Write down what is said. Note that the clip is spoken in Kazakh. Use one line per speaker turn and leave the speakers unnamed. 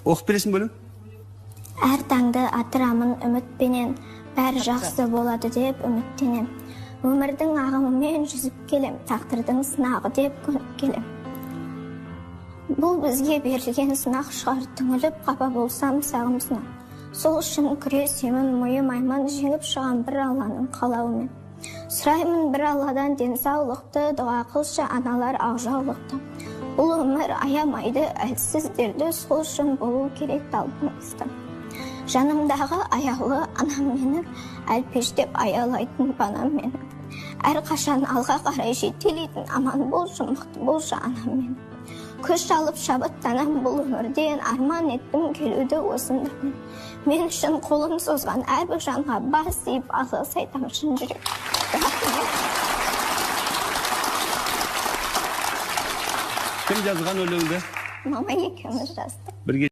Оқып бересің бөлім?
Әр таңды атырамын үмітпенен, бәрі жақсы болады деп үміттенем. Өмірдің ағымымен жүзіп келем, тақдырдың сынағы деп көніп келем. Бұл бізге берілген сынақ шығар, түңіліп қапа болсам сағымсына. Сол үшін күресемін, мойымаймын, жеңіп шығам бір Алланың қалауымен. Сұраймын бір Алладан денсаулықты, дұға қылшы аналар ақжаулықты. Бұл өмір аямайды әлсіздерді, сол үшін болу керек талпынысты. Жанымдағы аяулы анам менің, әлпештеп аялайтын банам менің. Әрқашан алға қарай жетелейтін аман болшы, мықты болшы анам менің. Күш алып шабыттанам бұл өмірден, арман еттім келуді осындамен. Мен үшін қолын созған әрбір жанға бас иіп алғыс айтам шын жүрек.
Кім жазған өлеңді?
Мама екеуміз жаздық.
Бірге